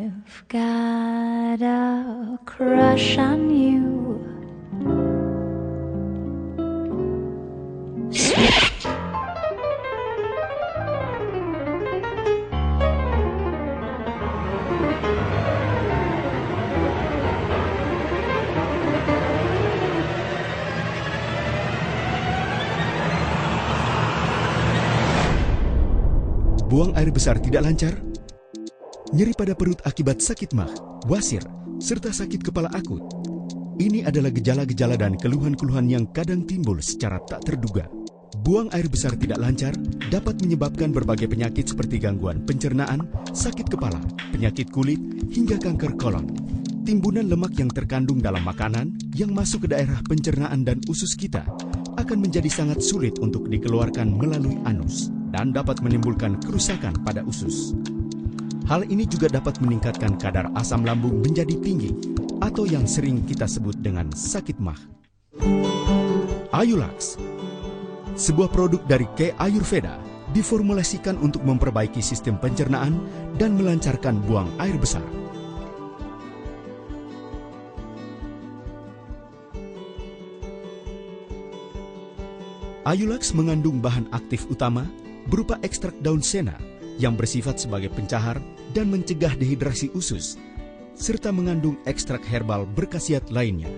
I've got a crush on you. Buang air besar tidak lancar, nyeri pada perut akibat sakit mah, wasir, serta sakit kepala akut. Ini adalah gejala-gejala dan keluhan-keluhan yang kadang timbul secara tak terduga. Buang air besar tidak lancar dapat menyebabkan berbagai penyakit seperti gangguan pencernaan, sakit kepala, penyakit kulit, hingga kanker kolon. Timbunan lemak yang terkandung dalam makanan yang masuk ke daerah pencernaan dan usus kita akan menjadi sangat sulit untuk dikeluarkan melalui anus dan dapat menimbulkan kerusakan pada usus. Hal ini juga dapat meningkatkan kadar asam lambung menjadi tinggi atau yang sering kita sebut dengan sakit mah. Ayulax, sebuah produk dari K Ayurveda, diformulasikan untuk memperbaiki sistem pencernaan dan melancarkan buang air besar. Ayulax mengandung bahan aktif utama berupa ekstrak daun sena yang bersifat sebagai pencahar dan mencegah dehidrasi usus, serta mengandung ekstrak herbal berkhasiat lainnya.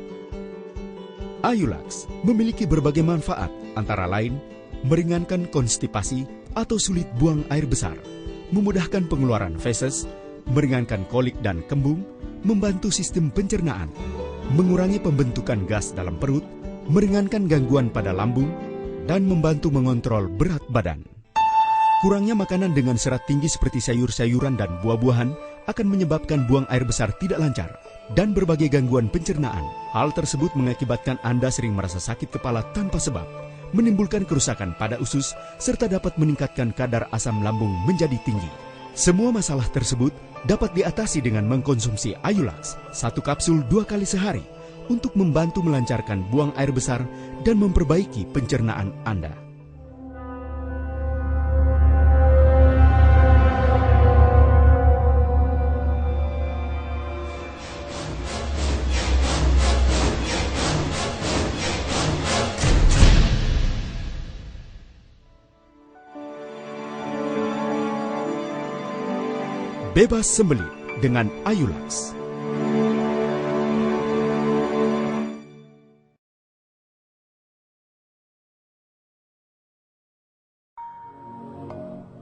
Ayulax memiliki berbagai manfaat, antara lain meringankan konstipasi atau sulit buang air besar, memudahkan pengeluaran feses, meringankan kolik dan kembung, membantu sistem pencernaan, mengurangi pembentukan gas dalam perut, meringankan gangguan pada lambung, dan membantu mengontrol berat badan. Kurangnya makanan dengan serat tinggi seperti sayur-sayuran dan buah-buahan akan menyebabkan buang air besar tidak lancar dan berbagai gangguan pencernaan. Hal tersebut mengakibatkan Anda sering merasa sakit kepala tanpa sebab, menimbulkan kerusakan pada usus, serta dapat meningkatkan kadar asam lambung menjadi tinggi. Semua masalah tersebut dapat diatasi dengan mengkonsumsi Ayulax, 1 kapsul 2 kali sehari, untuk membantu melancarkan buang air besar dan memperbaiki pencernaan Anda. Bebas sembelit dengan Ayulax.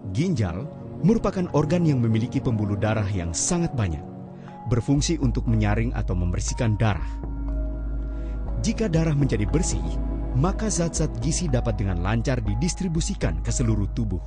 Ginjal merupakan organ yang memiliki pembuluh darah yang sangat banyak, berfungsi untuk menyaring atau membersihkan darah. Jika darah menjadi bersih, maka zat-zat gizi dapat dengan lancar didistribusikan ke seluruh tubuh.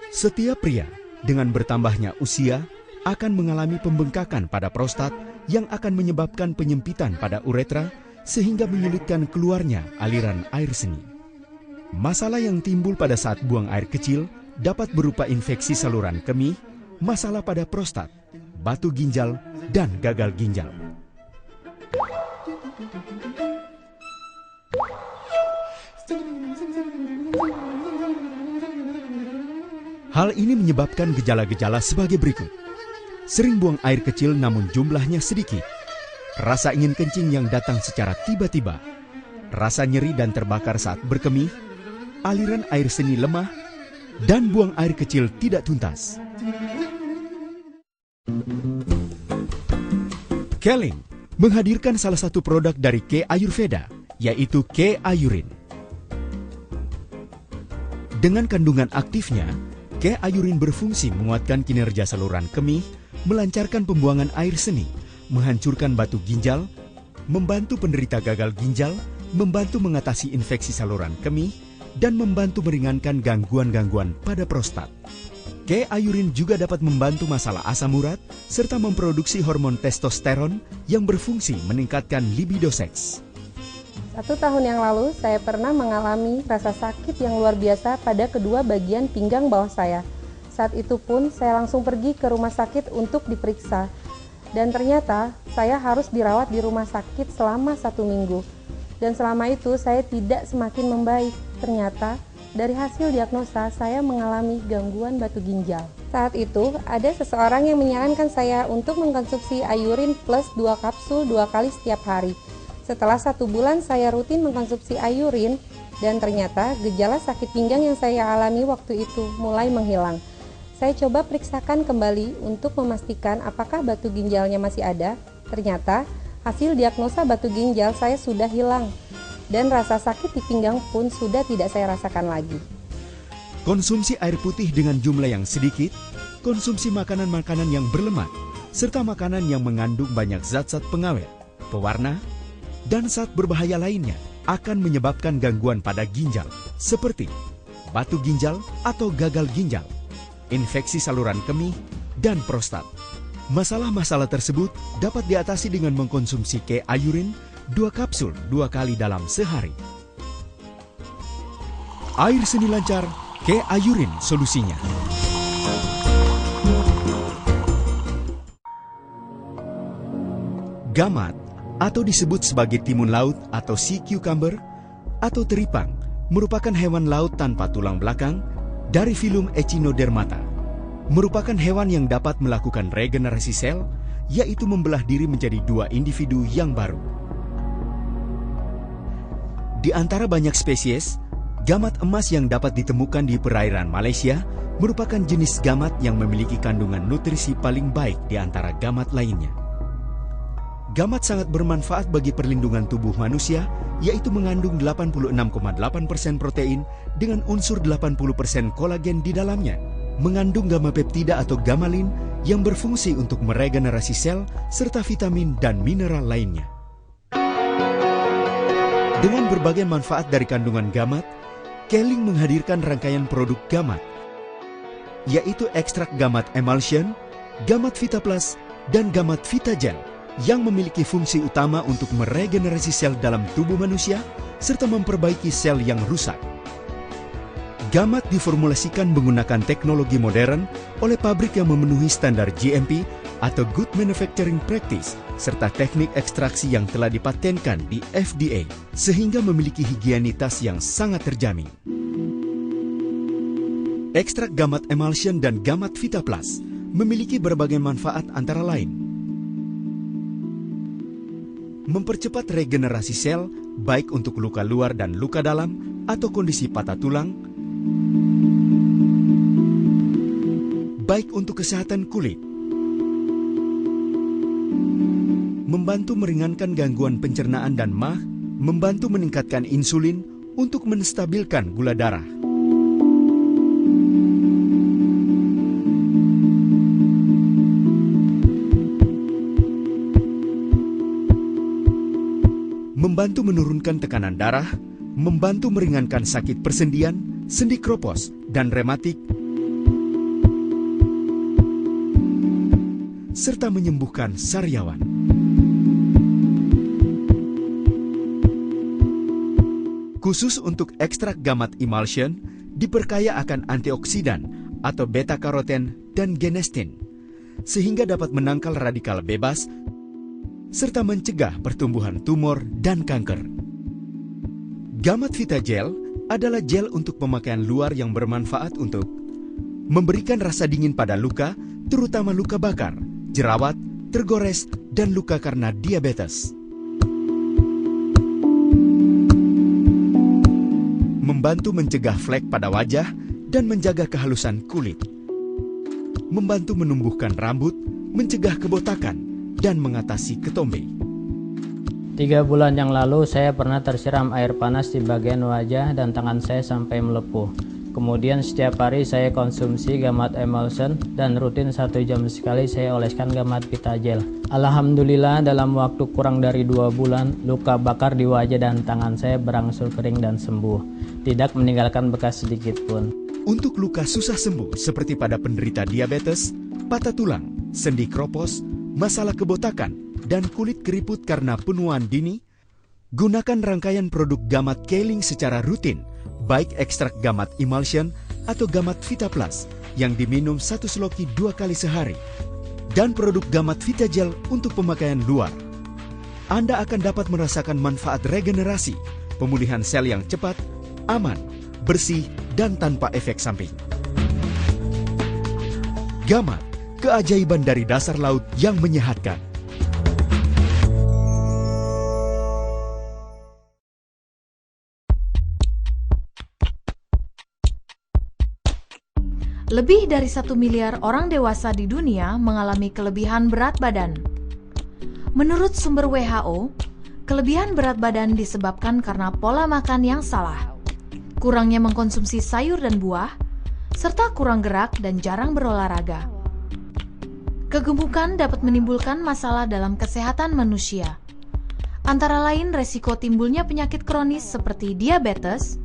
Setiap pria dengan bertambahnya usia akan mengalami pembengkakan pada prostat yang akan menyebabkan penyempitan pada uretra sehingga menyulitkan keluarnya aliran air seni. Masalah yang timbul pada saat buang air kecil dapat berupa infeksi saluran kemih, masalah pada prostat, batu ginjal, dan gagal ginjal. Hal ini menyebabkan gejala-gejala sebagai berikut. Sering buang air kecil namun jumlahnya sedikit. Rasa ingin kencing yang datang secara tiba-tiba. Rasa nyeri dan terbakar saat berkemih. Aliran air seni lemah. Dan buang air kecil tidak tuntas. Keling menghadirkan salah satu produk dari K Ayurveda, yaitu K Ayurin. Dengan kandungan aktifnya, K Ayurin berfungsi menguatkan kinerja saluran kemih, melancarkan pembuangan air seni, menghancurkan batu ginjal, membantu penderita gagal ginjal, membantu mengatasi infeksi saluran kemih, dan membantu meringankan gangguan-gangguan pada prostat. K Ayurin juga dapat membantu masalah asam urat, serta memproduksi hormon testosteron yang berfungsi meningkatkan libido seks. 1 tahun yang lalu, saya pernah mengalami rasa sakit yang luar biasa pada kedua bagian pinggang bawah saya. Saat itu pun, saya langsung pergi ke rumah sakit untuk diperiksa. Dan ternyata saya harus dirawat di rumah sakit selama 1 minggu. Dan selama itu saya tidak semakin membaik. Ternyata dari hasil diagnosa saya mengalami gangguan batu ginjal. Saat itu ada seseorang yang menyarankan saya untuk mengkonsumsi Iurin Plus 2 kapsul 2 kali setiap hari. Setelah 1 bulan saya rutin mengkonsumsi Iurin dan ternyata gejala sakit pinggang yang saya alami waktu itu mulai menghilang. Saya coba periksakan kembali untuk memastikan apakah batu ginjalnya masih ada. Ternyata hasil diagnosa batu ginjal saya sudah hilang dan rasa sakit di pinggang pun sudah tidak saya rasakan lagi. Konsumsi air putih dengan jumlah yang sedikit, konsumsi makanan-makanan yang berlemak, serta makanan yang mengandung banyak zat-zat pengawet, pewarna, dan zat berbahaya lainnya akan menyebabkan gangguan pada ginjal seperti batu ginjal atau gagal ginjal, infeksi saluran kemih, dan prostat. Masalah-masalah tersebut dapat diatasi dengan mengkonsumsi K-Iurin 2 kapsul 2 kali dalam sehari. Air seni lancar, K-Iurin solusinya. Gamat atau disebut sebagai timun laut atau sea cucumber atau teripang merupakan hewan laut tanpa tulang belakang dari filum Echinodermata. Merupakan hewan yang dapat melakukan regenerasi sel, yaitu membelah diri menjadi 2 individu yang baru. Di antara banyak spesies, gamat emas yang dapat ditemukan di perairan Malaysia merupakan jenis gamat yang memiliki kandungan nutrisi paling baik di antara gamat lainnya. Gamat sangat bermanfaat bagi perlindungan tubuh manusia, yaitu mengandung 86,8% protein dengan unsur 80% kolagen di dalamnya, mengandung gamma peptida atau gamalin yang berfungsi untuk meregenerasi sel, serta vitamin dan mineral lainnya. Dengan berbagai manfaat dari kandungan gamat, Keling menghadirkan rangkaian produk gamat, yaitu ekstrak gamat emulsion, gamat Vita Plus, dan gamat Vita Gel, yang memiliki fungsi utama untuk meregenerasi sel dalam tubuh manusia serta memperbaiki sel yang rusak. Gamat diformulasikan menggunakan teknologi modern oleh pabrik yang memenuhi standar GMP atau Good Manufacturing Practice serta teknik ekstraksi yang telah dipatenkan di FDA sehingga memiliki higienitas yang sangat terjamin. Ekstrak gamat emulsion dan gamat Vita Plus memiliki berbagai manfaat antara lain: mempercepat regenerasi sel baik untuk luka luar dan luka dalam atau kondisi patah tulang, baik untuk kesehatan kulit, membantu meringankan gangguan pencernaan dan MAH, membantu meningkatkan insulin untuk menstabilkan gula darah. Membantu menurunkan tekanan darah, membantu meringankan sakit persendian, sendi kropos, dan rematik, serta menyembuhkan sariawan. Khusus untuk ekstrak gamat emulsion, diperkaya akan antioksidan atau beta-karoten dan genestin, sehingga dapat menangkal radikal bebas serta mencegah pertumbuhan tumor dan kanker. Gamat Vita Gel adalah gel untuk pemakaian luar yang bermanfaat untuk memberikan rasa dingin pada luka, terutama luka bakar, jerawat, tergores, dan luka karena diabetes. Membantu mencegah flek pada wajah dan menjaga kehalusan kulit. Membantu menumbuhkan rambut, mencegah kebotakan, dan mengatasi ketombe. 3 bulan yang lalu saya pernah tersiram air panas di bagian wajah dan tangan saya sampai melepuh. Kemudian setiap hari saya konsumsi gamat emulsion dan rutin 1 jam sekali saya oleskan gamat Vita Gel. Alhamdulillah dalam waktu kurang dari 2 bulan luka bakar di wajah dan tangan saya berangsur kering dan sembuh, tidak meninggalkan bekas sedikit pun. Untuk luka susah sembuh seperti pada penderita diabetes, patah tulang, sendi kropos, masalah kebotakan, dan kulit keriput karena penuaan dini, gunakan rangkaian produk gamat Keling secara rutin, baik ekstrak gamat emulsion atau gamat Vita Plus yang diminum 1 seloki 2 kali sehari. dan produk Gamat Vitagel untuk pemakaian luar. Anda akan dapat merasakan manfaat regenerasi, pemulihan sel yang cepat, aman, bersih, dan tanpa efek samping. Gamat, keajaiban dari dasar laut yang menyehatkan. Lebih dari 1 miliar orang dewasa di dunia mengalami kelebihan berat badan. Menurut sumber WHO, kelebihan berat badan disebabkan karena pola makan yang salah, kurangnya mengkonsumsi sayur dan buah, serta kurang gerak dan jarang berolahraga. Kegemukan dapat menimbulkan masalah dalam kesehatan manusia. Antara lain resiko timbulnya penyakit kronis seperti diabetes,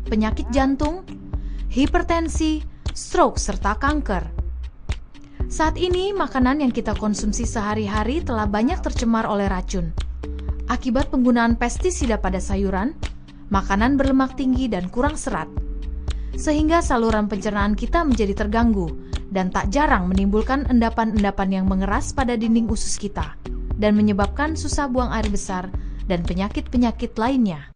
penyakit jantung, hipertensi, stroke, serta kanker. Saat ini, makanan yang kita konsumsi sehari-hari telah banyak tercemar oleh racun. Akibat penggunaan pestisida pada sayuran, makanan berlemak tinggi dan kurang serat. Sehingga saluran pencernaan kita menjadi terganggu dan tak jarang menimbulkan endapan-endapan yang mengeras pada dinding usus kita dan menyebabkan susah buang air besar dan penyakit-penyakit lainnya.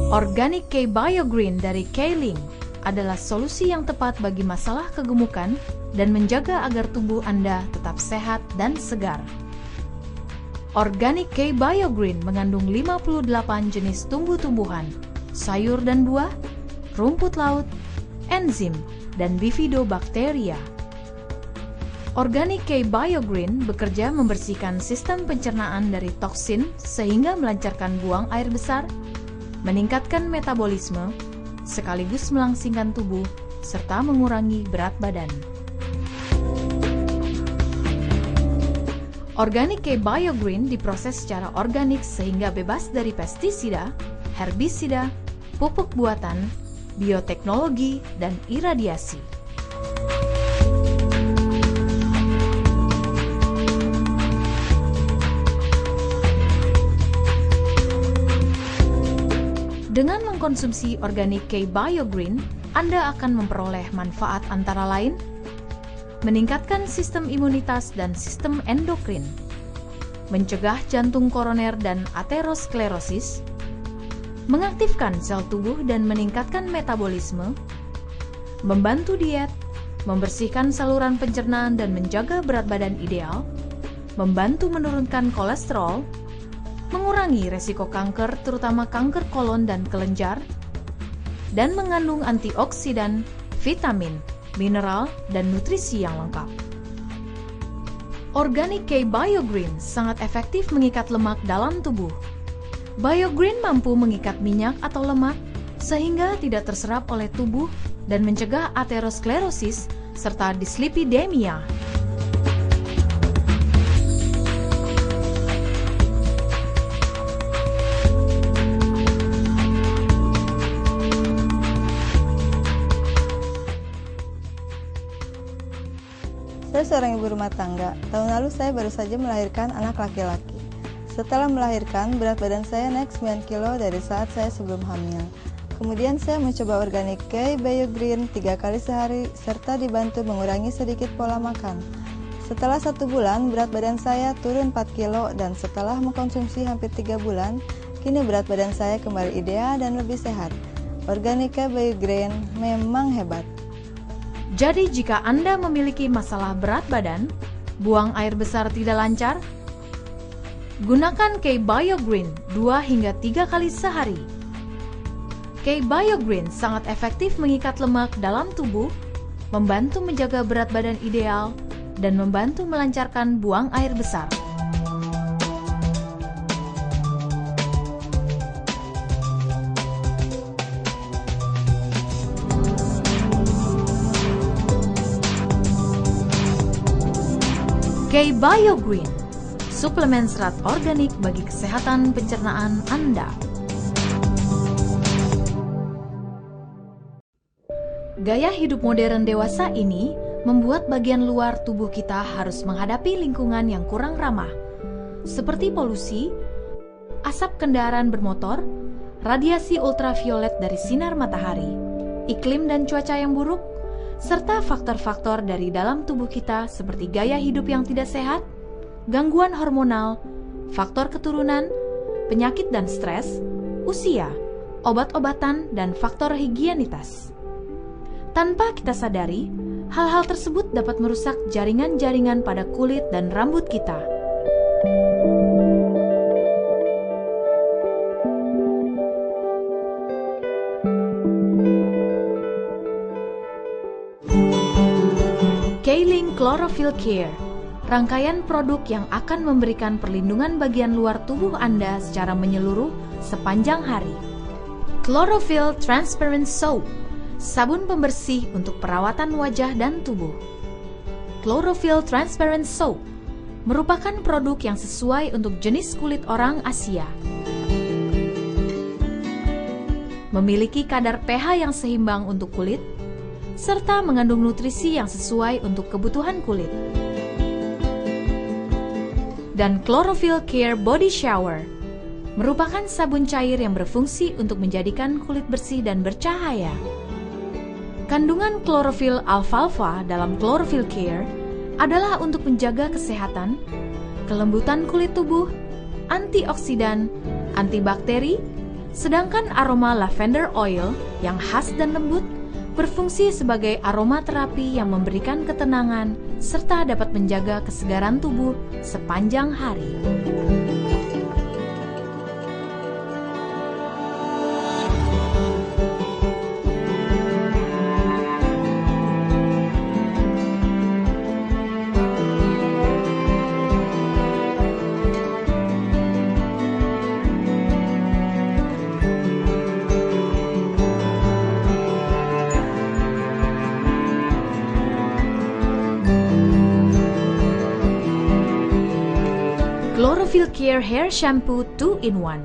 Organic K Biogreen dari K-Link adalah solusi yang tepat bagi masalah kegemukan dan menjaga agar tubuh Anda tetap sehat dan segar. Organic K Biogreen mengandung 58 jenis tumbuh-tumbuhan, sayur dan buah, rumput laut, enzim, dan bifidobakteria. Organic K Biogreen bekerja membersihkan sistem pencernaan dari toksin sehingga melancarkan buang air besar, meningkatkan metabolisme, sekaligus melangsingkan tubuh, serta mengurangi berat badan. Organic K Biogreen diproses secara organik sehingga bebas dari pestisida, herbisida, pupuk buatan, bioteknologi, dan iradiasi. Dengan mengkonsumsi Organic K Biogreen, Anda akan memperoleh manfaat antara lain meningkatkan sistem imunitas dan sistem endokrin, mencegah jantung koroner dan aterosklerosis, mengaktifkan sel tubuh dan meningkatkan metabolisme, membantu diet, membersihkan saluran pencernaan dan menjaga berat badan ideal, membantu menurunkan kolesterol, mengurangi resiko kanker terutama kanker kolon dan kelenjar, dan mengandung antioksidan, vitamin, mineral, dan nutrisi yang lengkap. Organic K Biogreen sangat efektif mengikat lemak dalam tubuh. Biogreen mampu mengikat minyak atau lemak sehingga tidak terserap oleh tubuh dan mencegah aterosklerosis serta dislipidemia. Saya seorang ibu rumah tangga. Tahun lalu saya baru saja melahirkan anak laki-laki. Setelah melahirkan, berat badan saya naik 9 kilo dari saat saya sebelum hamil. Kemudian saya mencoba Organic K Biogreen 3 kali sehari, serta dibantu mengurangi sedikit pola makan. Setelah 1 bulan, berat badan saya turun 4 kilo dan setelah mengkonsumsi hampir 3 bulan, kini berat badan saya kembali ideal dan lebih sehat. Organic K Biogreen memang hebat. Jadi jika Anda memiliki masalah berat badan, buang air besar tidak lancar, gunakan K Biogreen 2 hingga 3 kali sehari. K Biogreen sangat efektif mengikat lemak dalam tubuh, membantu menjaga berat badan ideal, dan membantu melancarkan buang air besar. K Biogreen, suplemen serat organik bagi kesehatan pencernaan Anda. Gaya hidup modern dewasa ini membuat bagian luar tubuh kita harus menghadapi lingkungan yang kurang ramah, seperti polusi, asap kendaraan bermotor, radiasi ultraviolet dari sinar matahari, iklim dan cuaca yang buruk, serta faktor-faktor dari dalam tubuh kita seperti gaya hidup yang tidak sehat, gangguan hormonal, faktor keturunan, penyakit dan stres, usia, obat-obatan, dan faktor higienitas. Tanpa kita sadari, hal-hal tersebut dapat merusak jaringan-jaringan pada kulit dan rambut kita. K-Link Chlorophyll Care, rangkaian produk yang akan memberikan perlindungan bagian luar tubuh Anda secara menyeluruh sepanjang hari. Chlorophyll Transparent Soap, sabun pembersih untuk perawatan wajah dan tubuh. Chlorophyll Transparent Soap merupakan produk yang sesuai untuk jenis kulit orang Asia. Memiliki kadar pH yang seimbang untuk kulit, serta mengandung nutrisi yang sesuai untuk kebutuhan kulit. Dan Chlorophyll Care Body Shower merupakan sabun cair yang berfungsi untuk menjadikan kulit bersih dan bercahaya. Kandungan klorofil alfalfa dalam Chlorophyll Care adalah untuk menjaga kesehatan, kelembutan kulit tubuh, antioksidan, antibakteri, sedangkan aroma lavender oil yang khas dan lembut berfungsi sebagai aromaterapi yang memberikan ketenangan serta dapat menjaga kesegaran tubuh sepanjang hari. Chlorophyll Care Hair Shampoo 2-in-1.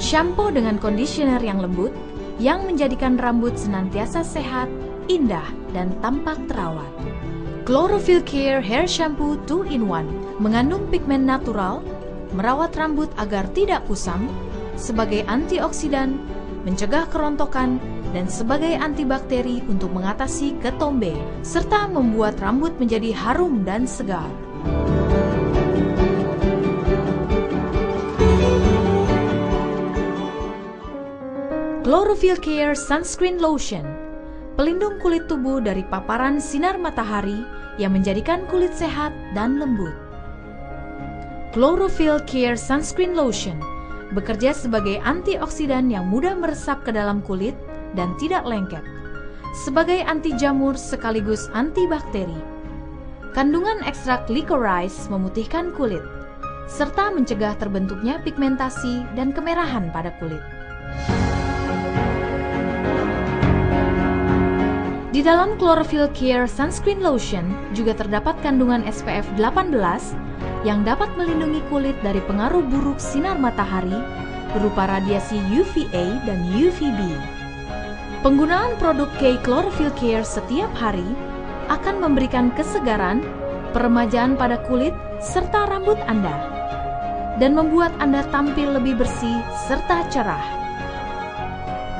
Shampoo dengan conditioner yang lembut yang menjadikan rambut senantiasa sehat, indah, dan tampak terawat. Chlorophyll Care Hair Shampoo 2-in-1 mengandung pigmen natural, merawat rambut agar tidak kusam, sebagai antioksidan, mencegah kerontokan, dan sebagai antibakteri untuk mengatasi ketombe, serta membuat rambut menjadi harum dan segar. Chlorophyll Care Sunscreen Lotion, pelindung kulit tubuh dari paparan sinar matahari yang menjadikan kulit sehat dan lembut. Chlorophyll Care Sunscreen Lotion bekerja sebagai antioksidan yang mudah meresap ke dalam kulit dan tidak lengket, sebagai anti jamur sekaligus antibakteri. Kandungan ekstrak licorice memutihkan kulit, serta mencegah terbentuknya pigmentasi dan kemerahan pada kulit. Di dalam Chlorophyll Care Sunscreen Lotion juga terdapat kandungan SPF 18 yang dapat melindungi kulit dari pengaruh buruk sinar matahari berupa radiasi UVA dan UVB. Penggunaan produk K Chlorophyll Care setiap hari akan memberikan kesegaran, peremajaan pada kulit serta rambut Anda dan membuat Anda tampil lebih bersih serta cerah.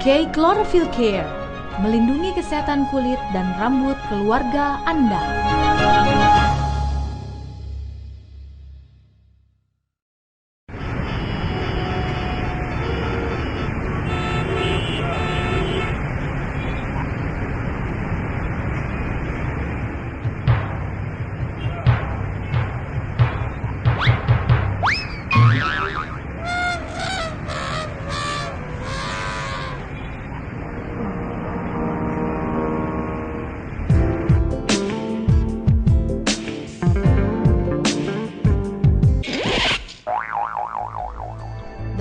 K Chlorophyll Care melindungi kesehatan kulit dan rambut keluarga Anda.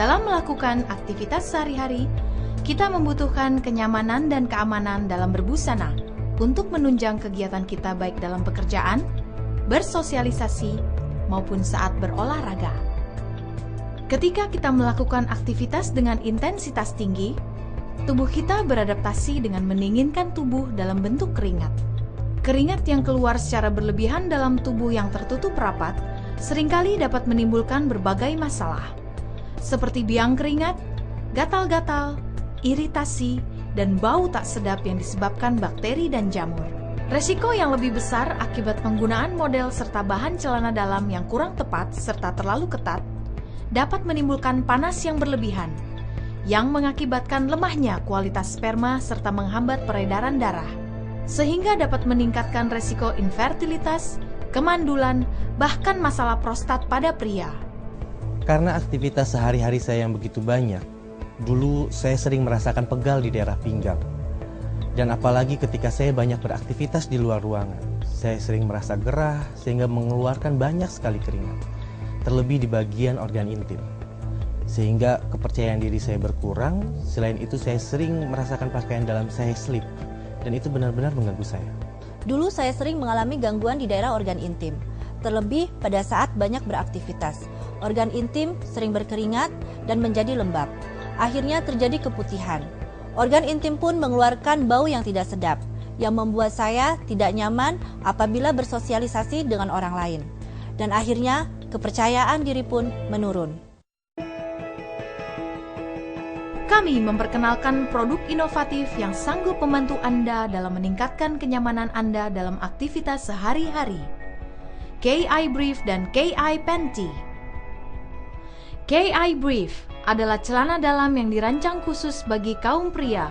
Dalam melakukan aktivitas sehari-hari, kita membutuhkan kenyamanan dan keamanan dalam berbusana untuk menunjang kegiatan kita baik dalam pekerjaan, bersosialisasi, maupun saat berolahraga. Ketika kita melakukan aktivitas dengan intensitas tinggi, tubuh kita beradaptasi dengan mendinginkan tubuh dalam bentuk keringat. Keringat yang keluar secara berlebihan dalam tubuh yang tertutup rapat seringkali dapat menimbulkan berbagai masalah, seperti biang keringat, gatal-gatal, iritasi, dan bau tak sedap yang disebabkan bakteri dan jamur. Resiko yang lebih besar akibat penggunaan model serta bahan celana dalam yang kurang tepat serta terlalu ketat dapat menimbulkan panas yang berlebihan, yang mengakibatkan lemahnya kualitas sperma serta menghambat peredaran darah, sehingga dapat meningkatkan resiko infertilitas, kemandulan, bahkan masalah prostat pada pria. Karena aktivitas sehari-hari saya yang begitu banyak, dulu saya sering merasakan pegal di daerah pinggang. Dan apalagi ketika saya banyak beraktivitas di luar ruangan, saya sering merasa gerah sehingga mengeluarkan banyak sekali keringat, terlebih di bagian organ intim. Sehingga kepercayaan diri saya berkurang, selain itu saya sering merasakan pakaian dalam saya slip, dan itu benar-benar mengganggu saya. Dulu saya sering mengalami gangguan di daerah organ intim, terlebih pada saat banyak beraktivitas. Organ intim sering berkeringat dan menjadi lembab. Akhirnya terjadi keputihan. Organ intim pun mengeluarkan bau yang tidak sedap, yang membuat saya tidak nyaman apabila bersosialisasi dengan orang lain. Dan akhirnya kepercayaan diri pun menurun. Kami memperkenalkan produk inovatif yang sanggup membantu Anda dalam meningkatkan kenyamanan Anda dalam aktivitas sehari-hari. KI Brief dan KI Panty. KI Brief adalah celana dalam yang dirancang khusus bagi kaum pria,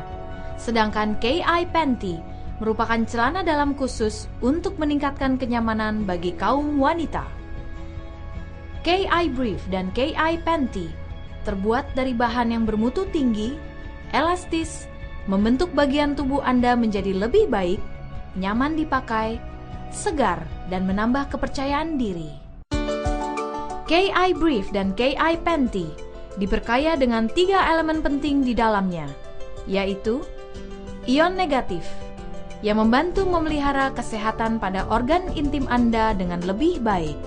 sedangkan KI Panty merupakan celana dalam khusus untuk meningkatkan kenyamanan bagi kaum wanita. KI Brief dan KI Panty terbuat dari bahan yang bermutu tinggi, elastis, membentuk bagian tubuh Anda menjadi lebih baik, nyaman dipakai, segar, dan menambah kepercayaan diri. KI Brief dan KI Panty diperkaya dengan 3 elemen penting di dalamnya, yaitu ion negatif, yang membantu memelihara kesehatan pada organ intim Anda dengan lebih baik.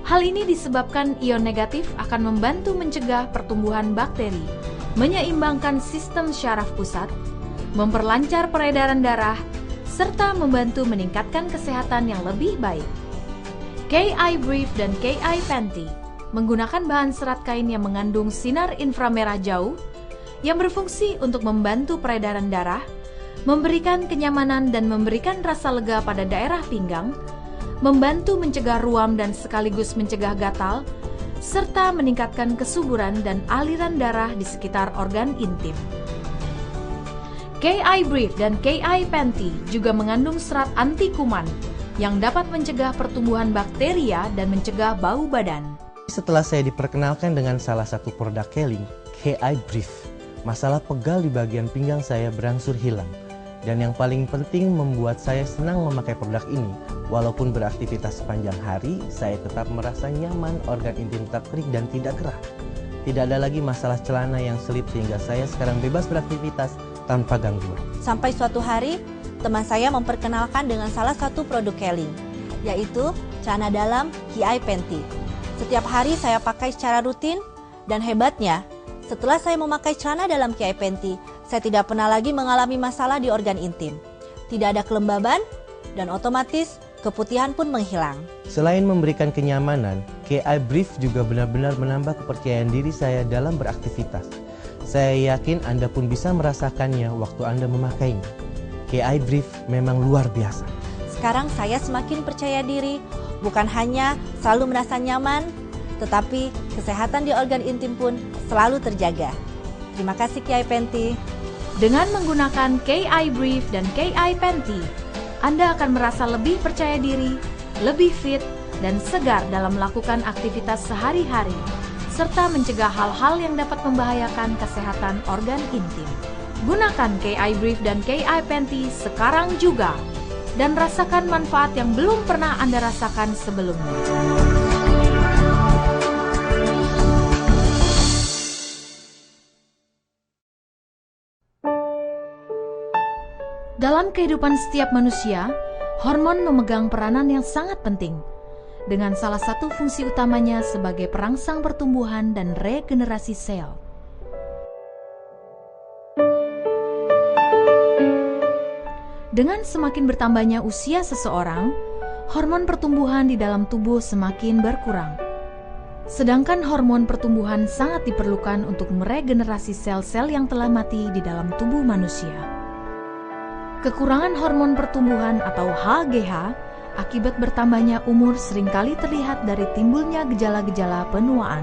Hal ini disebabkan ion negatif akan membantu mencegah pertumbuhan bakteri, menyeimbangkan sistem syaraf pusat, memperlancar peredaran darah, serta membantu meningkatkan kesehatan yang lebih baik. KI Brief dan KI Panty menggunakan bahan serat kain yang mengandung sinar inframerah jauh yang berfungsi untuk membantu peredaran darah, memberikan kenyamanan dan memberikan rasa lega pada daerah pinggang, membantu mencegah ruam dan sekaligus mencegah gatal, serta meningkatkan kesuburan dan aliran darah di sekitar organ intim. KI Brief dan KI Panty juga mengandung serat anti kuman yang dapat mencegah pertumbuhan bakteria dan mencegah bau badan. Setelah saya diperkenalkan dengan salah satu produk Keling, KI Brief, masalah pegal di bagian pinggang saya berangsur hilang. Dan yang paling penting membuat saya senang memakai produk ini. Walaupun beraktivitas sepanjang hari, saya tetap merasa nyaman, organ intim tetap kering dan tidak gerah. Tidak ada lagi masalah celana yang selip sehingga saya sekarang bebas beraktivitas tanpa gangguan. Sampai suatu hari, teman saya memperkenalkan dengan salah satu produk Keling, yaitu celana dalam KI Panty. Setiap hari saya pakai secara rutin, dan hebatnya, setelah saya memakai celana dalam KI Panty, saya tidak pernah lagi mengalami masalah di organ intim. Tidak ada kelembaban, dan otomatis keputihan pun menghilang. Selain memberikan kenyamanan, KI Brief juga benar-benar menambah kepercayaan diri saya dalam beraktivitas. Saya yakin Anda pun bisa merasakannya waktu Anda memakainya. KI Brief memang luar biasa. Sekarang saya semakin percaya diri, bukan hanya selalu merasa nyaman, tetapi kesehatan di organ intim pun selalu terjaga. Terima kasih KI Panty. Dengan menggunakan KI Brief dan KI Panty, Anda akan merasa lebih percaya diri, lebih fit, dan segar dalam melakukan aktivitas sehari-hari, serta mencegah hal-hal yang dapat membahayakan kesehatan organ intim. Gunakan KI Brief dan KI Panty sekarang juga, dan rasakan manfaat yang belum pernah Anda rasakan sebelumnya. Dalam kehidupan setiap manusia, hormon memegang peranan yang sangat penting, dengan salah satu fungsi utamanya sebagai perangsang pertumbuhan dan regenerasi sel. Dengan semakin bertambahnya usia seseorang, hormon pertumbuhan di dalam tubuh semakin berkurang. Sedangkan hormon pertumbuhan sangat diperlukan untuk meregenerasi sel-sel yang telah mati di dalam tubuh manusia. Kekurangan hormon pertumbuhan atau HGH akibat bertambahnya umur seringkali terlihat dari timbulnya gejala-gejala penuaan,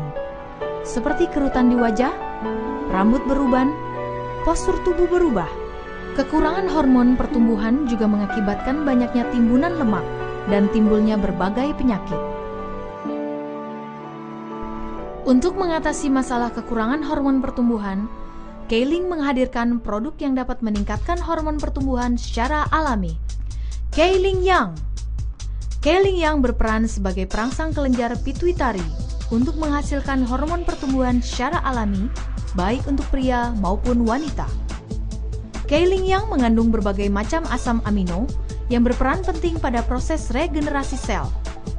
seperti kerutan di wajah, rambut beruban, postur tubuh berubah. Kekurangan hormon pertumbuhan juga mengakibatkan banyaknya timbunan lemak dan timbulnya berbagai penyakit. Untuk mengatasi masalah kekurangan hormon pertumbuhan, Keiling menghadirkan produk yang dapat meningkatkan hormon pertumbuhan secara alami. Keiling Yang. Keiling Yang berperan sebagai perangsang kelenjar pituitari untuk menghasilkan hormon pertumbuhan secara alami, baik untuk pria maupun wanita. Keiling Yang mengandung berbagai macam asam amino yang berperan penting pada proses regenerasi sel,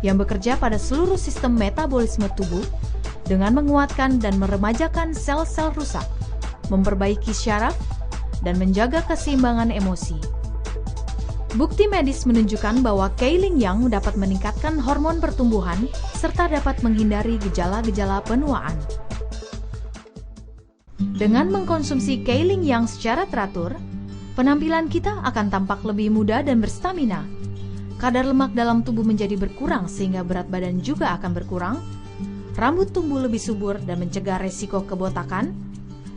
yang bekerja pada seluruh sistem metabolisme tubuh dengan menguatkan dan meremajakan sel-sel rusak, memperbaiki syaraf, dan menjaga keseimbangan emosi. Bukti medis menunjukkan bahwa Keiling Yang dapat meningkatkan hormon pertumbuhan serta dapat menghindari gejala-gejala penuaan. Dengan mengkonsumsi Keiling Yang secara teratur, penampilan kita akan tampak lebih muda dan berstamina. Kadar lemak dalam tubuh menjadi berkurang sehingga berat badan juga akan berkurang. Rambut tumbuh lebih subur dan mencegah resiko kebotakan,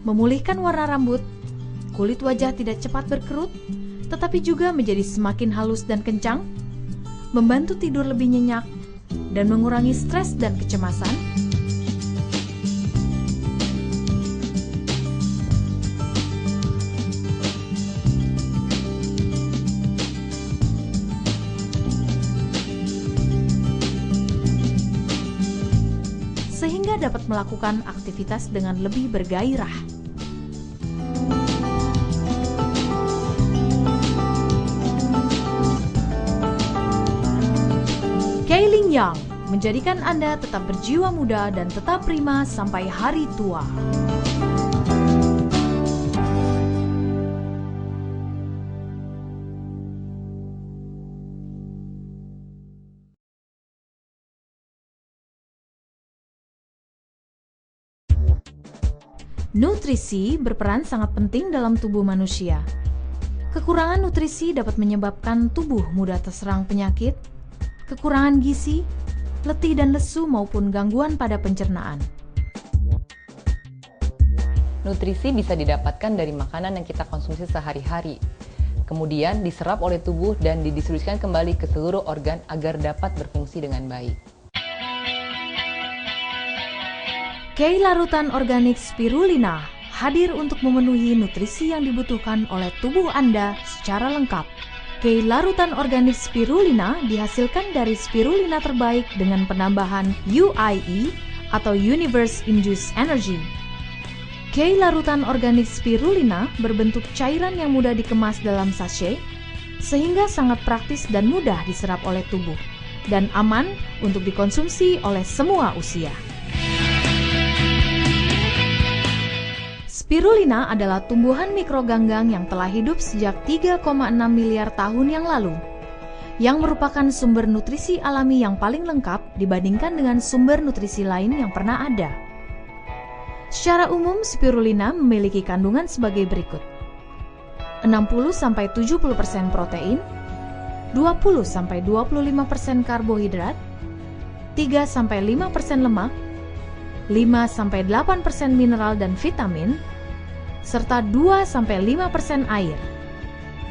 memulihkan warna rambut, kulit wajah tidak cepat berkerut, tetapi juga menjadi semakin halus dan kencang, membantu tidur lebih nyenyak, dan mengurangi stres dan kecemasan. Sehingga dapat melakukan aktivitas dengan lebih bergairah. Keiling Yang menjadikan Anda tetap berjiwa muda dan tetap prima sampai hari tua. Nutrisi berperan sangat penting dalam tubuh manusia. Kekurangan nutrisi dapat menyebabkan tubuh mudah terserang penyakit, kekurangan gizi, letih dan lesu maupun gangguan pada pencernaan. Nutrisi bisa didapatkan dari makanan yang kita konsumsi sehari-hari, kemudian diserap oleh tubuh dan didistribusikan kembali ke seluruh organ agar dapat berfungsi dengan baik. Kei larutan organik spirulina hadir untuk memenuhi nutrisi yang dibutuhkan oleh tubuh Anda secara lengkap. Kei larutan organik spirulina dihasilkan dari spirulina terbaik dengan penambahan UIE atau Universe Induced Energy. Kei larutan organik spirulina berbentuk cairan yang mudah dikemas dalam sachet, sehingga sangat praktis dan mudah diserap oleh tubuh, dan aman untuk dikonsumsi oleh semua usia. Spirulina adalah tumbuhan mikroganggang yang telah hidup sejak 3,6 miliar tahun yang lalu, yang merupakan sumber nutrisi alami yang paling lengkap dibandingkan dengan sumber nutrisi lain yang pernah ada. Secara umum, spirulina memiliki kandungan sebagai berikut: 60-70% protein, 20-25% karbohidrat, 3-5% lemak, 5-8% mineral dan vitamin, serta 2-5% air.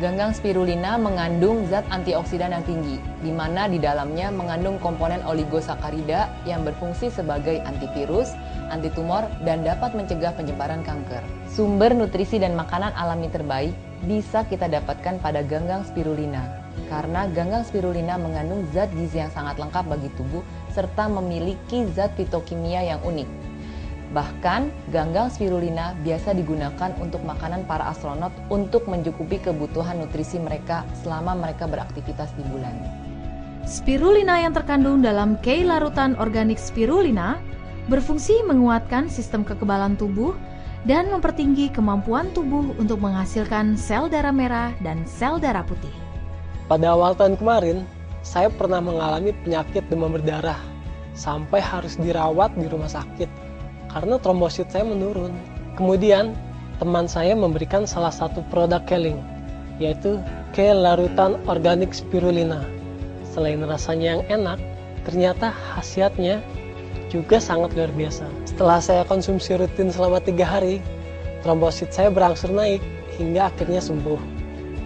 Ganggang spirulina mengandung zat antioksidan yang tinggi, di mana di dalamnya mengandung komponen oligosakarida yang berfungsi sebagai antivirus, antitumor, dan dapat mencegah penyebaran kanker. Sumber nutrisi dan makanan alami terbaik bisa kita dapatkan pada ganggang spirulina, karena ganggang spirulina mengandung zat gizi yang sangat lengkap bagi tubuh serta memiliki zat fitokimia yang unik. Bahkan, ganggang spirulina biasa digunakan untuk makanan para astronot untuk mencukupi kebutuhan nutrisi mereka selama mereka beraktivitas di bulan. Spirulina yang terkandung dalam kei larutan organik spirulina berfungsi menguatkan sistem kekebalan tubuh dan mempertinggi kemampuan tubuh untuk menghasilkan sel darah merah dan sel darah putih. Pada awal tahun kemarin, saya pernah mengalami penyakit demam berdarah sampai harus dirawat di rumah sakit karena trombosit saya menurun. Kemudian, teman saya memberikan salah satu produk Keiling, yaitu K larutan organik spirulina. Selain rasanya yang enak, ternyata khasiatnya juga sangat luar biasa. Setelah saya konsumsi rutin selama 3 hari, trombosit saya berangsur naik hingga akhirnya sembuh.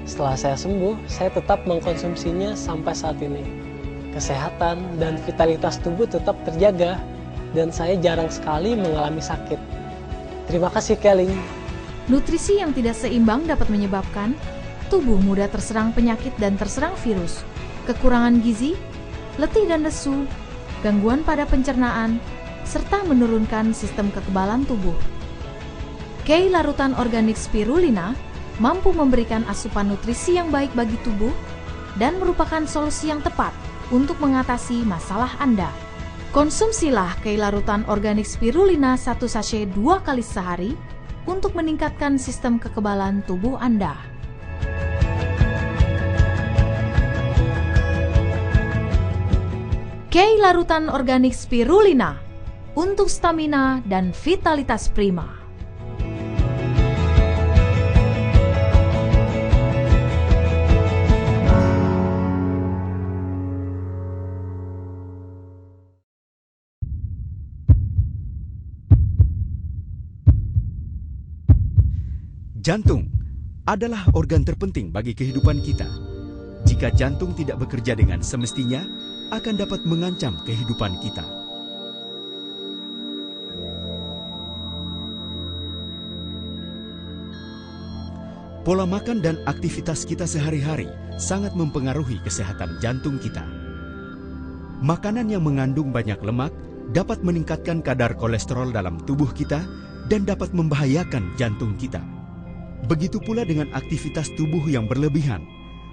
Setelah saya sembuh, saya tetap mengkonsumsinya sampai saat ini. Kesehatan dan vitalitas tubuh tetap terjaga, dan saya jarang sekali mengalami sakit. Terima kasih, Keling. Nutrisi yang tidak seimbang dapat menyebabkan tubuh mudah terserang penyakit dan terserang virus, kekurangan gizi, letih dan lesu, gangguan pada pencernaan, serta menurunkan sistem kekebalan tubuh. K larutan organik spirulina mampu memberikan asupan nutrisi yang baik bagi tubuh dan merupakan solusi yang tepat untuk mengatasi masalah Anda. Konsumsilah K larutan organik spirulina 1 sachet 2 kali sehari untuk meningkatkan sistem kekebalan tubuh Anda. K larutan organik spirulina untuk stamina dan vitalitas prima. Jantung adalah organ terpenting bagi kehidupan kita. Jika jantung tidak bekerja dengan semestinya, akan dapat mengancam kehidupan kita. Pola makan dan aktivitas kita sehari-hari sangat mempengaruhi kesehatan jantung kita. Makanan yang mengandung banyak lemak dapat meningkatkan kadar kolesterol dalam tubuh kita dan dapat membahayakan jantung kita. Begitu pula dengan aktivitas tubuh yang berlebihan,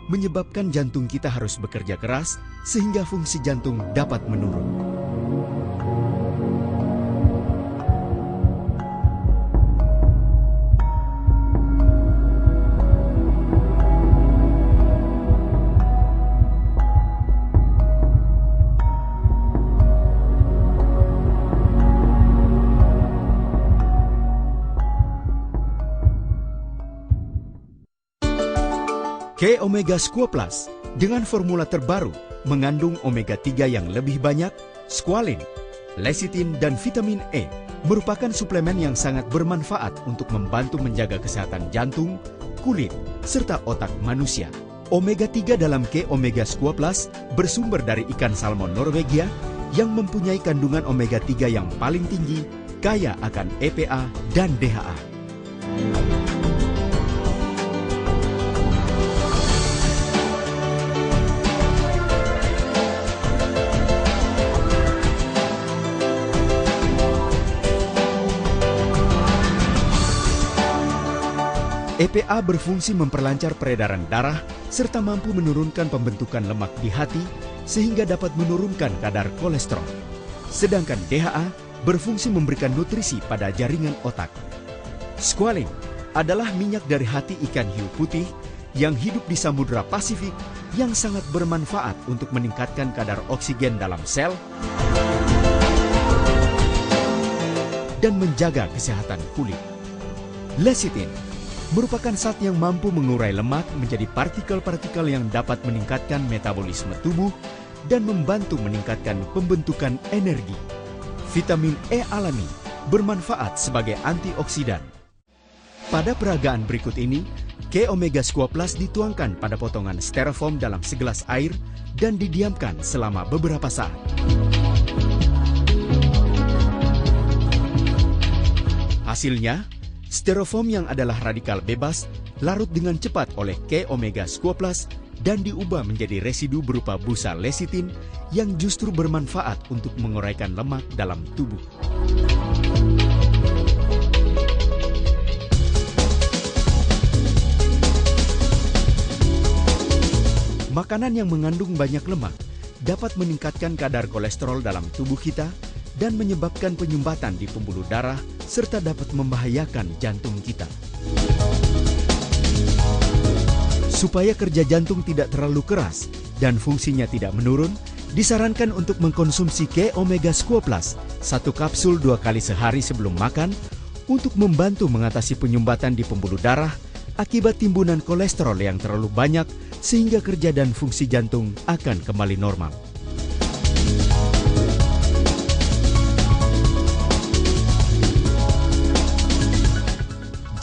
menyebabkan jantung kita harus bekerja keras sehingga fungsi jantung dapat menurun. K-Omega Squal Plus dengan formula terbaru mengandung omega 3 yang lebih banyak, squalene, lecithin, dan vitamin E, merupakan suplemen yang sangat bermanfaat untuk membantu menjaga kesehatan jantung, kulit, serta otak manusia. Omega 3 dalam K-Omega Squal Plus bersumber dari ikan salmon Norwegia yang mempunyai kandungan omega 3 yang paling tinggi, kaya akan EPA dan DHA. EPA berfungsi memperlancar peredaran darah serta mampu menurunkan pembentukan lemak di hati sehingga dapat menurunkan kadar kolesterol. Sedangkan DHA berfungsi memberikan nutrisi pada jaringan otak. Squalene adalah minyak dari hati ikan hiu putih yang hidup di Samudra Pasifik yang sangat bermanfaat untuk meningkatkan kadar oksigen dalam sel dan menjaga kesehatan kulit. Lecithin merupakan zat yang mampu mengurai lemak menjadi partikel-partikel yang dapat meningkatkan metabolisme tubuh dan membantu meningkatkan pembentukan energi. Vitamin E alami bermanfaat sebagai antioksidan. Pada peragaan berikut ini, K-Omega Squal Plus dituangkan pada potongan styrofoam dalam segelas air dan didiamkan selama beberapa saat. Hasilnya, styrofoam yang adalah radikal bebas larut dengan cepat oleh K-Omega Squal Plus dan diubah menjadi residu berupa busa lecithin yang justru bermanfaat untuk menguraikan lemak dalam tubuh. Makanan yang mengandung banyak lemak dapat meningkatkan kadar kolesterol dalam tubuh kita dan menyebabkan penyumbatan di pembuluh darah serta dapat membahayakan jantung kita. Supaya kerja jantung tidak terlalu keras dan fungsinya tidak menurun, disarankan untuk mengkonsumsi K-Omega Squal Plus 1 kapsul 2 kali sehari sebelum makan untuk membantu mengatasi penyumbatan di pembuluh darah, akibat timbunan kolesterol yang terlalu banyak sehingga kerja dan fungsi jantung akan kembali normal.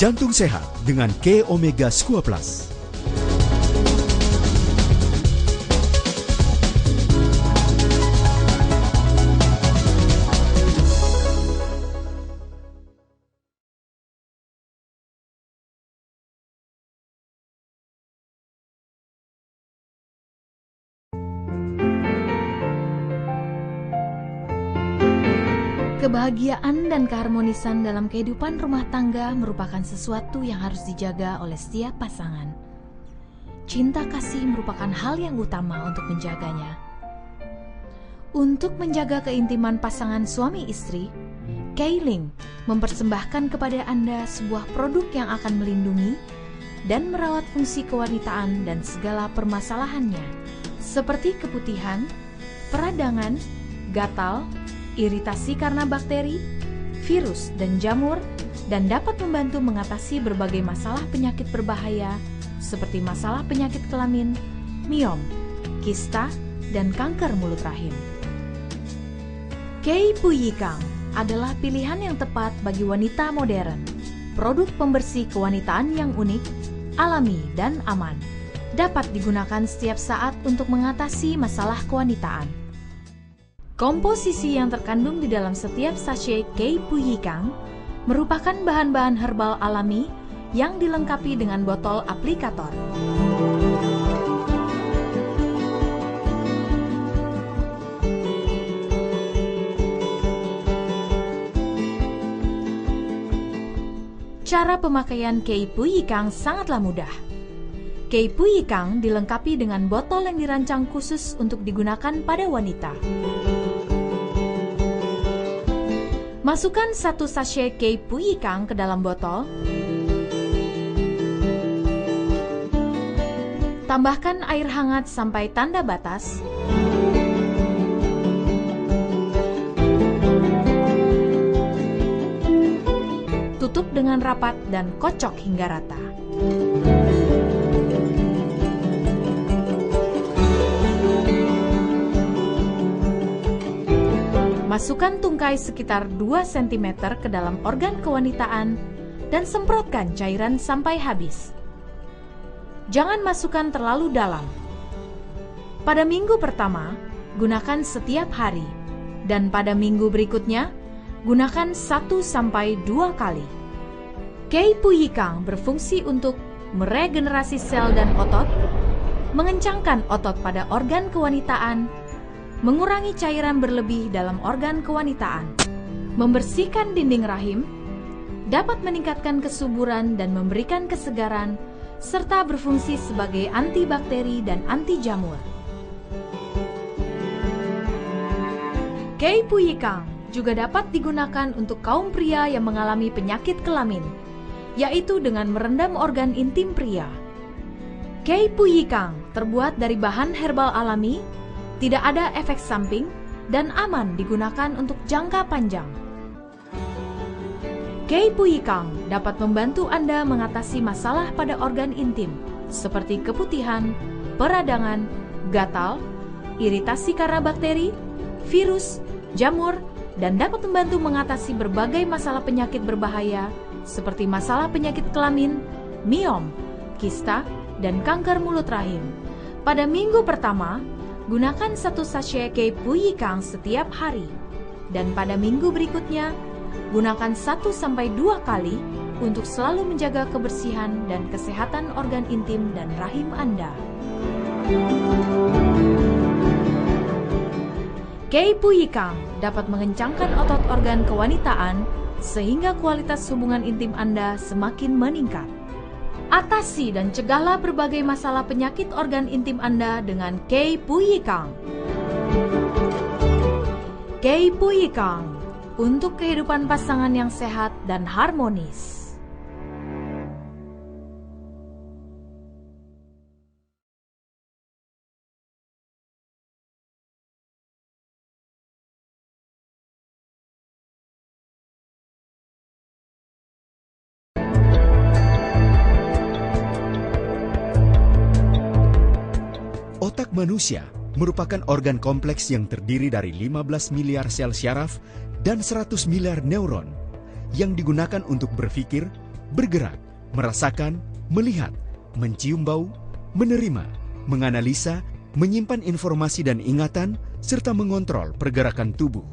Jantung sehat dengan K Omega Squat Plus. Kebahagiaan dan keharmonisan dalam kehidupan rumah tangga merupakan sesuatu yang harus dijaga oleh setiap pasangan. Cinta kasih merupakan hal yang utama untuk menjaganya. Untuk menjaga keintiman pasangan suami istri, K-Link mempersembahkan kepada Anda sebuah produk yang akan melindungi dan merawat fungsi kewanitaan dan segala permasalahannya, seperti keputihan, peradangan, gatal, iritasi karena bakteri, virus, dan jamur, dan dapat membantu mengatasi berbagai masalah penyakit berbahaya seperti masalah penyakit kelamin, miom, kista, dan kanker mulut rahim. K-Puyikang adalah pilihan yang tepat bagi wanita modern. Produk pembersih kewanitaan yang unik, alami, dan aman. Dapat digunakan setiap saat untuk mengatasi masalah kewanitaan. Komposisi yang terkandung di dalam setiap sachet K-Puyikang merupakan bahan-bahan herbal alami yang dilengkapi dengan botol aplikator. Cara pemakaian K-Puyikang sangatlah mudah. K-Puyikang dilengkapi dengan botol yang dirancang khusus untuk digunakan pada wanita. Masukkan 1 sachet K-Puyikang ke dalam botol. Tambahkan air hangat sampai tanda batas. Tutup dengan rapat dan kocok hingga rata. Masukkan tungkai sekitar 2 cm ke dalam organ kewanitaan dan semprotkan cairan sampai habis. Jangan masukkan terlalu dalam. Pada minggu pertama, gunakan setiap hari, dan pada minggu berikutnya, gunakan 1-2 kali. K-Puyikang berfungsi untuk meregenerasi sel dan otot, mengencangkan otot pada organ kewanitaan, mengurangi cairan berlebih dalam organ kewanitaan, membersihkan dinding rahim, dapat meningkatkan kesuburan dan memberikan kesegaran, serta berfungsi sebagai antibakteri dan anti jamur. K-Puyikang juga dapat digunakan untuk kaum pria yang mengalami penyakit kelamin, yaitu dengan merendam organ intim pria. K-Puyikang terbuat dari bahan herbal alami, tidak ada efek samping, dan aman digunakan untuk jangka panjang. K-Puyikang dapat membantu Anda mengatasi masalah pada organ intim, seperti keputihan, peradangan, gatal, iritasi karena bakteri, virus, jamur, dan dapat membantu mengatasi berbagai masalah penyakit berbahaya, seperti masalah penyakit kelamin, miom, kista, dan kanker mulut rahim. Pada minggu pertama, gunakan 1 sachet K-Puyikang setiap hari, dan pada minggu berikutnya, gunakan 1-2 kali untuk selalu menjaga kebersihan dan kesehatan organ intim dan rahim Anda. K-Puyikang dapat mengencangkan otot organ kewanitaan sehingga kualitas hubungan intim Anda semakin meningkat. Atasi dan cegahlah berbagai masalah penyakit organ intim Anda dengan K-Puyikang. K-Puyikang untuk kehidupan pasangan yang sehat dan harmonis. manusia merupakan organ kompleks yang terdiri dari 15 miliar sel syaraf dan 100 miliar neuron yang digunakan untuk berpikir, bergerak, merasakan, melihat, mencium bau, menerima, menganalisa, menyimpan informasi dan ingatan, serta mengontrol pergerakan tubuh.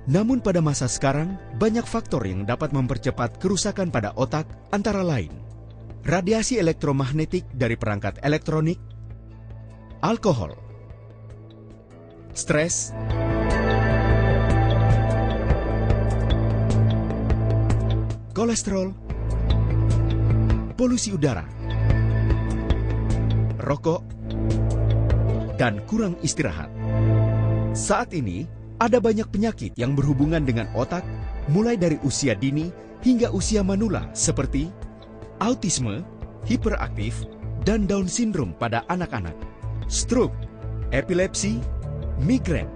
Namun pada masa sekarang, banyak faktor yang dapat mempercepat kerusakan pada otak, antara lain radiasi elektromagnetik dari perangkat elektronik, alkohol, stres, kolesterol, polusi udara, rokok, dan kurang istirahat. Saat ini, ada banyak penyakit yang berhubungan dengan otak, mulai dari usia dini hingga usia manula seperti autisme, hiperaktif, dan Down syndrome pada anak-anak, stroke, epilepsi, migrain,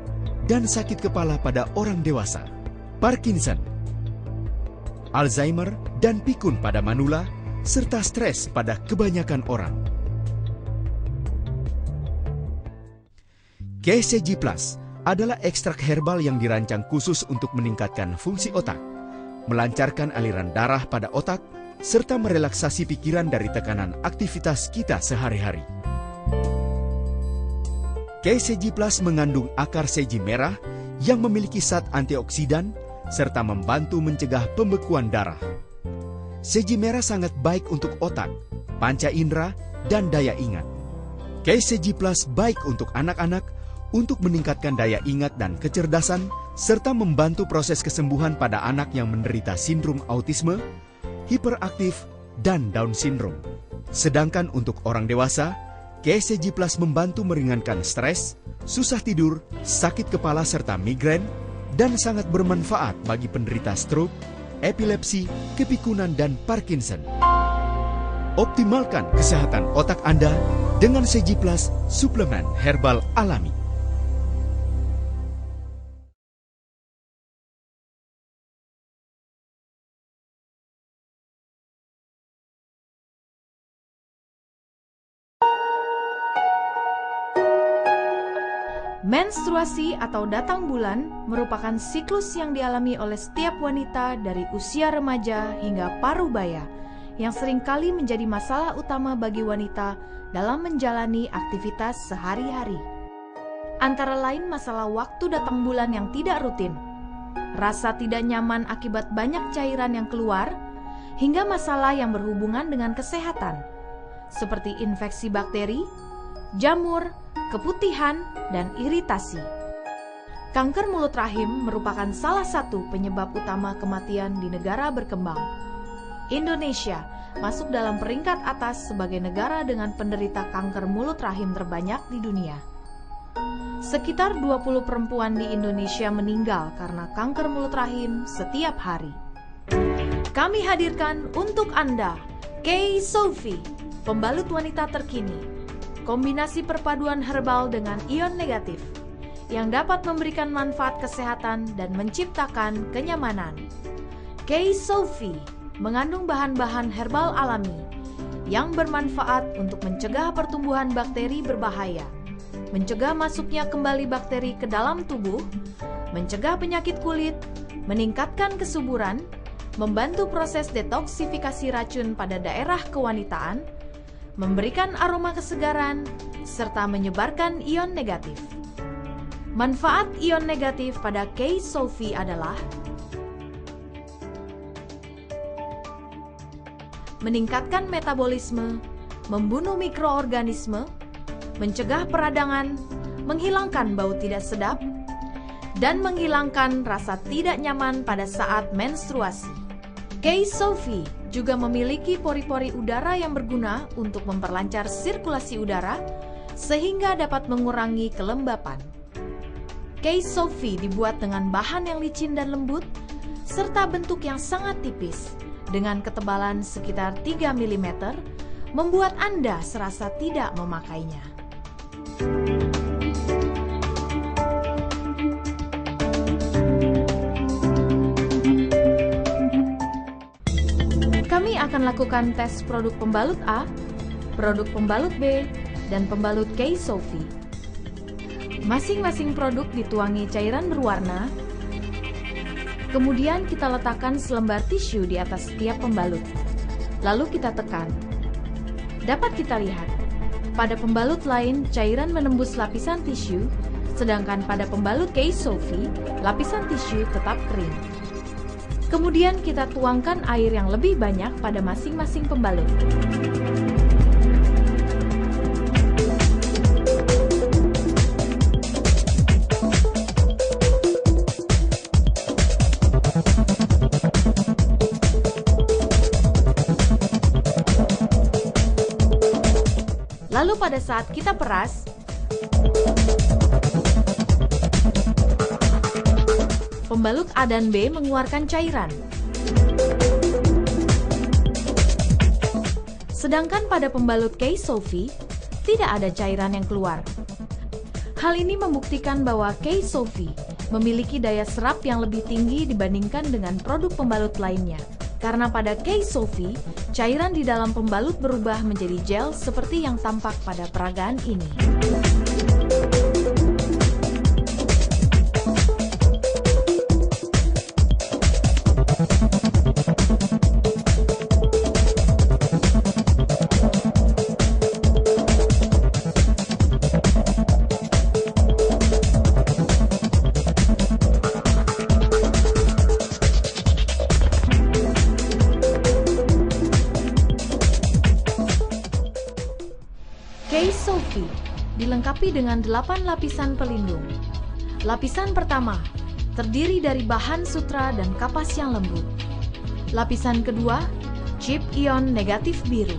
dan sakit kepala pada orang dewasa, Parkinson, Alzheimer, dan pikun pada manula, serta stres pada kebanyakan orang. KCG Plus adalah ekstrak herbal yang dirancang khusus untuk meningkatkan fungsi otak, melancarkan aliran darah pada otak, serta merelaksasi pikiran dari tekanan aktivitas kita sehari-hari. KCG Plus mengandung akar seji merah yang memiliki zat antioksidan serta membantu mencegah pembekuan darah. Seji merah sangat baik untuk otak, panca indera, dan daya ingat. KCG Plus baik untuk anak-anak untuk meningkatkan daya ingat dan kecerdasan serta membantu proses kesembuhan pada anak yang menderita sindrom autisme, hiperaktif, dan Down syndrome. Sedangkan untuk orang dewasa, KCG Plus membantu meringankan stres, susah tidur, sakit kepala serta migrain, dan sangat bermanfaat bagi penderita stroke, epilepsi, kepikunan, dan Parkinson. Optimalkan kesehatan otak Anda dengan CG Plus suplemen herbal alami. Menstruasi atau datang bulan merupakan siklus yang dialami oleh setiap wanita dari usia remaja hingga parubaya yang seringkali menjadi masalah utama bagi wanita dalam menjalani aktivitas sehari-hari. Antara lain masalah waktu datang bulan yang tidak rutin, rasa tidak nyaman akibat banyak cairan yang keluar, hingga masalah yang berhubungan dengan kesehatan, seperti infeksi bakteri, jamur, keputihan, dan iritasi. Kanker mulut rahim merupakan salah satu penyebab utama kematian di negara berkembang. Indonesia masuk dalam peringkat atas sebagai negara dengan penderita kanker mulut rahim terbanyak di dunia. Sekitar 20 perempuan di Indonesia meninggal karena kanker mulut rahim setiap hari. Kami hadirkan untuk Anda K-Sofi, pembalut wanita terkini. Kombinasi perpaduan herbal dengan ion negatif yang dapat memberikan manfaat kesehatan dan menciptakan kenyamanan. K-Sofi mengandung bahan-bahan herbal alami yang bermanfaat untuk mencegah pertumbuhan bakteri berbahaya, mencegah masuknya kembali bakteri ke dalam tubuh, mencegah penyakit kulit, meningkatkan kesuburan, membantu proses detoksifikasi racun pada daerah kewanitaan, memberikan aroma kesegaran, serta menyebarkan ion negatif. Manfaat ion negatif pada K-Sofi adalah meningkatkan metabolisme, membunuh mikroorganisme, mencegah peradangan, menghilangkan bau tidak sedap, dan menghilangkan rasa tidak nyaman pada saat menstruasi. K-Sofi juga memiliki pori-pori udara yang berguna untuk memperlancar sirkulasi udara sehingga dapat mengurangi kelembapan. K-Sofi dibuat dengan bahan yang licin dan lembut serta bentuk yang sangat tipis dengan ketebalan sekitar 3 mm membuat Anda serasa tidak memakainya. Kami akan lakukan tes produk pembalut A, produk pembalut B, dan pembalut K-Sofi Masing-masing produk dituangi cairan berwarna. Kemudian kita letakkan selembar tisu di atas setiap pembalut. Lalu kita tekan. Dapat kita lihat, pada pembalut lain cairan menembus lapisan tisu, sedangkan pada pembalut case Sophie, lapisan tisu tetap kering. Kemudian kita tuangkan air yang lebih banyak pada masing-masing pembalut. Lalu pada saat kita peras, pembalut A dan B mengeluarkan cairan. Sedangkan pada pembalut case Sophie, tidak ada cairan yang keluar. Hal ini membuktikan bahwa case Sophie memiliki daya serap yang lebih tinggi dibandingkan dengan produk pembalut lainnya. Karena pada case Sophie, cairan di dalam pembalut berubah menjadi gel seperti yang tampak pada peragaan ini. Case Sophie dilengkapi dengan 8 lapisan pelindung. Lapisan pertama terdiri dari bahan sutra dan kapas yang lembut. Lapisan kedua, chip ion negatif biru.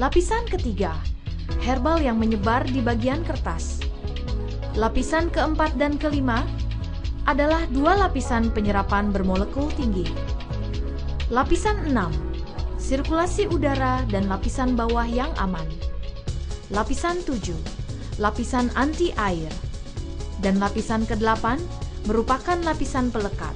Lapisan ketiga, herbal yang menyebar di bagian kertas. Lapisan keempat dan kelima adalah 2 lapisan penyerapan bermolekul tinggi. Lapisan 6, sirkulasi udara dan lapisan bawah yang aman. Lapisan 7, lapisan anti air. Dan lapisan ke-8 merupakan lapisan pelekat.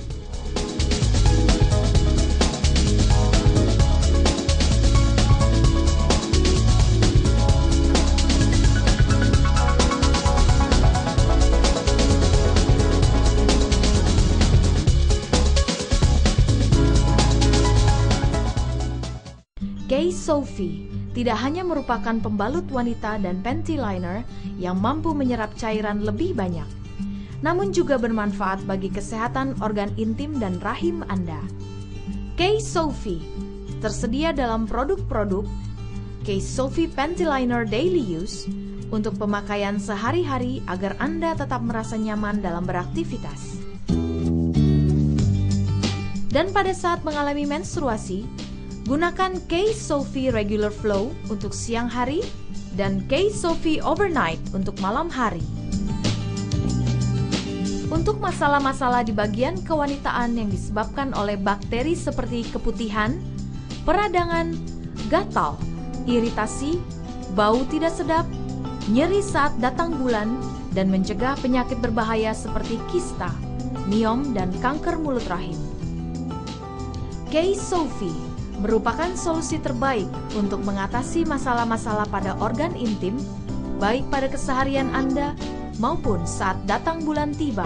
Case Sophie tidak hanya merupakan pembalut wanita dan panty liner yang mampu menyerap cairan lebih banyak, namun juga bermanfaat bagi kesehatan organ intim dan rahim Anda. Case Sophie tersedia dalam produk-produk Case Sophie Panty Liner Daily Use untuk pemakaian sehari-hari agar Anda tetap merasa nyaman dalam beraktivitas. Dan pada saat mengalami menstruasi, gunakan Case Sophie Regular Flow untuk siang hari dan Case Sophie Overnight untuk malam hari. Untuk masalah-masalah di bagian kewanitaan yang disebabkan oleh bakteri seperti keputihan, peradangan, gatal, iritasi, bau tidak sedap, nyeri saat datang bulan, dan mencegah penyakit berbahaya seperti kista, miom, dan kanker mulut rahim. Case Sophie merupakan solusi terbaik untuk mengatasi masalah-masalah pada organ intim, baik pada keseharian Anda maupun saat datang bulan tiba.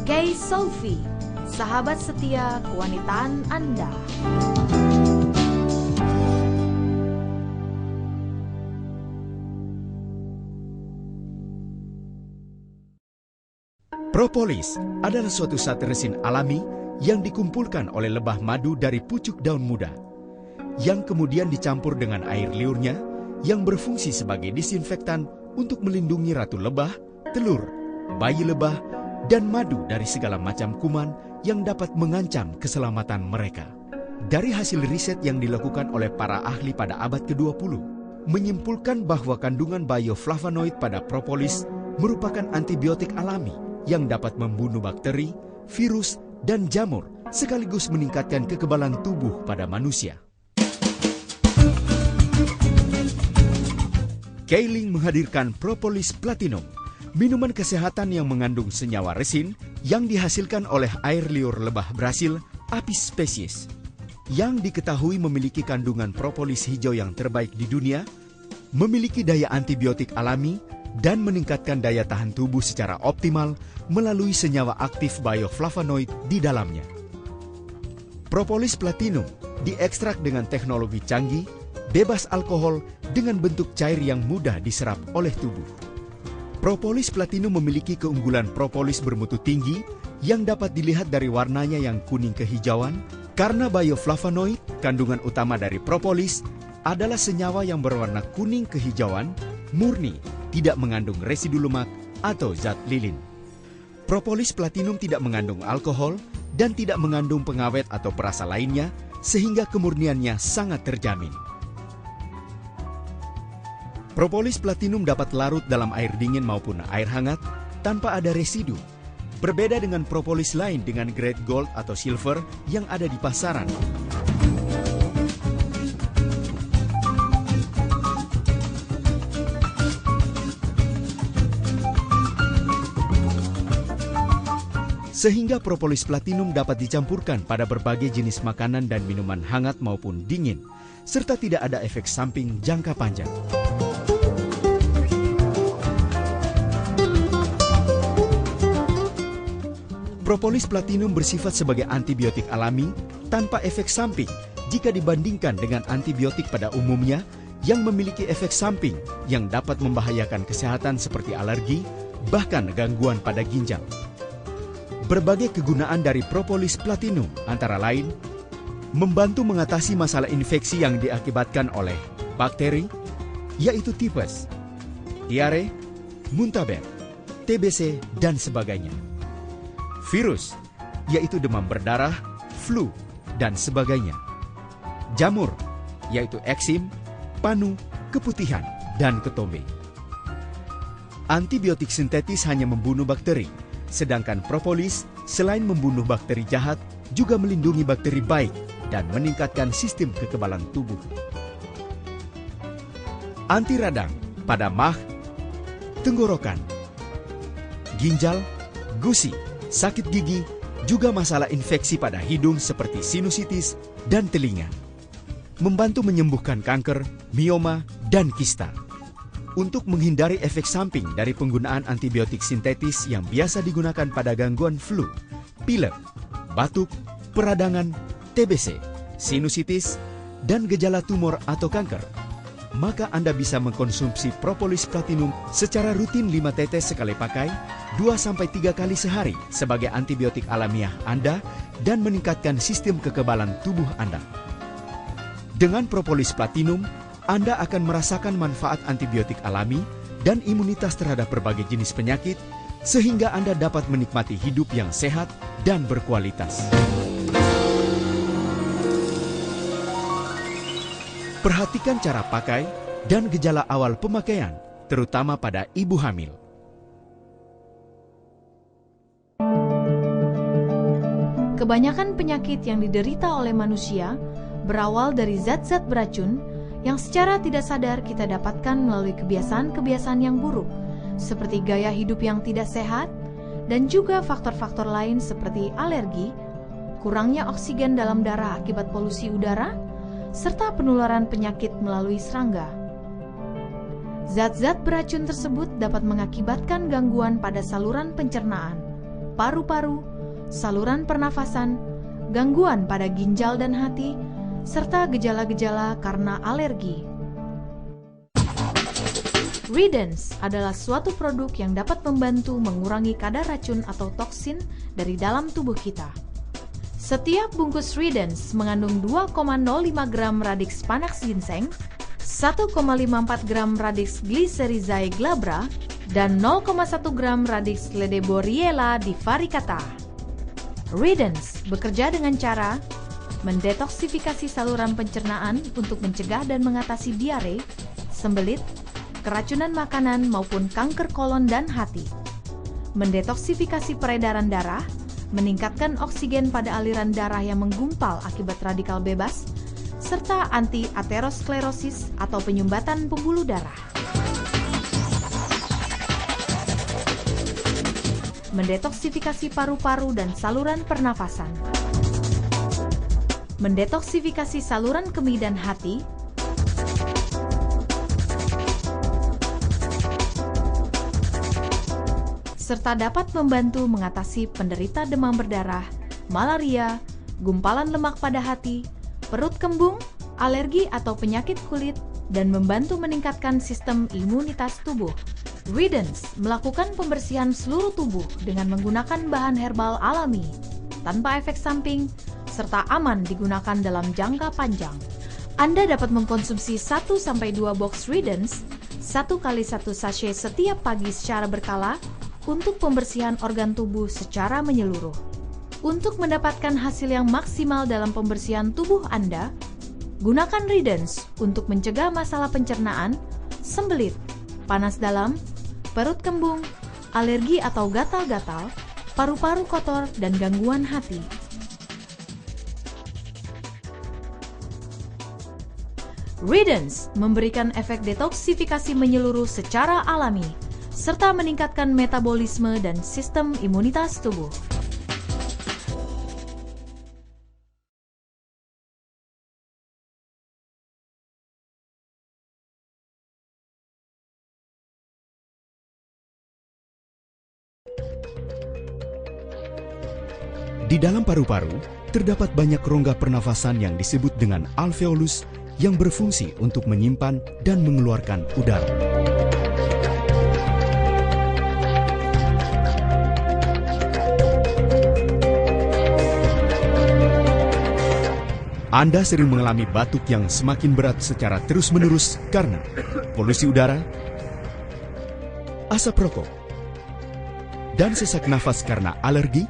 Case Sophie, sahabat setia kewanitaan Anda. Propolis adalah suatu zat resin alami yang dikumpulkan oleh lebah madu dari pucuk daun muda, yang kemudian dicampur dengan air liurnya yang berfungsi sebagai disinfektan untuk melindungi ratu lebah, telur, bayi lebah, dan madu dari segala macam kuman yang dapat mengancam keselamatan mereka. Dari hasil riset yang dilakukan oleh para ahli pada abad ke-20, menyimpulkan bahwa kandungan bioflavonoid pada propolis merupakan antibiotik alami yang dapat membunuh bakteri, virus, dan jamur, sekaligus meningkatkan kekebalan tubuh pada manusia. Keiling menghadirkan Propolis Platinum, minuman kesehatan yang mengandung senyawa resin yang dihasilkan oleh air liur lebah Brasil, Apis species, yang diketahui memiliki kandungan propolis hijau yang terbaik di dunia, memiliki daya antibiotik alami, dan meningkatkan daya tahan tubuh secara optimal melalui senyawa aktif bioflavonoid di dalamnya. Propolis platinum diekstrak dengan teknologi canggih, bebas alkohol dengan bentuk cair yang mudah diserap oleh tubuh. Propolis platinum memiliki keunggulan propolis bermutu tinggi yang dapat dilihat dari warnanya yang kuning kehijauan karena bioflavonoid, kandungan utama dari propolis, adalah senyawa yang berwarna kuning kehijauan, murni, tidak mengandung residu lemak atau zat lilin. Propolis platinum tidak mengandung alkohol dan tidak mengandung pengawet atau perasa lainnya sehingga kemurniannya sangat terjamin. Propolis platinum dapat larut dalam air dingin maupun air hangat tanpa ada residu. Berbeda dengan propolis lain dengan grade gold atau silver yang ada di pasaran. Sehingga propolis platinum dapat dicampurkan pada berbagai jenis makanan dan minuman hangat maupun dingin, serta tidak ada efek samping jangka panjang. Propolis platinum bersifat sebagai antibiotik alami tanpa efek samping jika dibandingkan dengan antibiotik pada umumnya yang memiliki efek samping yang dapat membahayakan kesehatan seperti alergi, bahkan gangguan pada ginjal. Berbagai kegunaan dari propolis platinum antara lain membantu mengatasi masalah infeksi yang diakibatkan oleh bakteri, yaitu tipes, diare, muntaber, TBC, dan sebagainya. Virus, yaitu demam berdarah, flu, dan sebagainya. Jamur, yaitu eksim, panu, keputihan, dan ketombe. Antibiotik sintetis hanya membunuh bakteri, sedangkan propolis selain membunuh bakteri jahat, juga melindungi bakteri baik dan meningkatkan sistem kekebalan tubuh. Anti radang pada mah, tenggorokan, ginjal, gusi, sakit gigi, juga masalah infeksi pada hidung seperti sinusitis dan telinga. Membantu menyembuhkan kanker, mioma, dan kista. Untuk menghindari efek samping dari penggunaan antibiotik sintetis yang biasa digunakan pada gangguan flu, pilek, batuk, peradangan, TBC, sinusitis, dan gejala tumor atau kanker, maka Anda bisa mengkonsumsi propolis platinum secara rutin 5 tetes sekali pakai, 2-3 kali sehari sebagai antibiotik alamiah Anda dan meningkatkan sistem kekebalan tubuh Anda. Dengan propolis platinum, Anda akan merasakan manfaat antibiotik alami dan imunitas terhadap berbagai jenis penyakit, sehingga Anda dapat menikmati hidup yang sehat dan berkualitas. Perhatikan cara pakai dan gejala awal pemakaian, terutama pada ibu hamil. Kebanyakan penyakit yang diderita oleh manusia berawal dari zat-zat beracun yang secara tidak sadar kita dapatkan melalui kebiasaan-kebiasaan yang buruk, seperti gaya hidup yang tidak sehat, dan juga faktor-faktor lain seperti alergi, kurangnya oksigen dalam darah akibat polusi udara, serta penularan penyakit melalui serangga. Zat-zat beracun tersebut dapat mengakibatkan gangguan pada saluran pencernaan, paru-paru, saluran pernafasan, gangguan pada ginjal dan hati, serta gejala-gejala karena alergi. Ridens adalah suatu produk yang dapat membantu mengurangi kadar racun atau toksin dari dalam tubuh kita. Setiap bungkus Ridens mengandung 2,05 gram radix panax ginseng, 1,54 gram radix glycerizae glabra, dan 0,1 gram radix ledeboriella divaricata. Ridens bekerja dengan cara mendetoksifikasi saluran pencernaan untuk mencegah dan mengatasi diare, sembelit, keracunan makanan maupun kanker kolon dan hati. Mendetoksifikasi peredaran darah, meningkatkan oksigen pada aliran darah yang menggumpal akibat radikal bebas, serta anti-aterosklerosis atau penyumbatan pembuluh darah. mendetoksifikasi paru-paru dan saluran pernafasan, mendetoksifikasi saluran kemih dan hati, serta dapat membantu mengatasi penderita demam berdarah, malaria, gumpalan lemak pada hati, perut kembung, alergi atau penyakit kulit, dan membantu meningkatkan sistem imunitas tubuh. Ridens melakukan pembersihan seluruh tubuh dengan menggunakan bahan herbal alami, tanpa efek samping, serta aman digunakan dalam jangka panjang. Anda dapat mengkonsumsi 1-2 box Ridens, 1 kali 1 sachet setiap pagi secara berkala untuk pembersihan organ tubuh secara menyeluruh. Untuk mendapatkan hasil yang maksimal dalam pembersihan tubuh Anda, gunakan Ridens untuk mencegah masalah pencernaan, sembelit, panas dalam, perut kembung, alergi atau gatal-gatal, paru-paru kotor, dan gangguan hati. Ridens memberikan efek detoksifikasi menyeluruh secara alami, serta meningkatkan metabolisme dan sistem imunitas tubuh. Di dalam paru-paru, terdapat banyak rongga pernafasan yang disebut dengan alveolus yang berfungsi untuk menyimpan dan mengeluarkan udara. Anda sering mengalami batuk yang semakin berat secara terus-menerus karena polusi udara, asap rokok, dan sesak nafas karena alergi,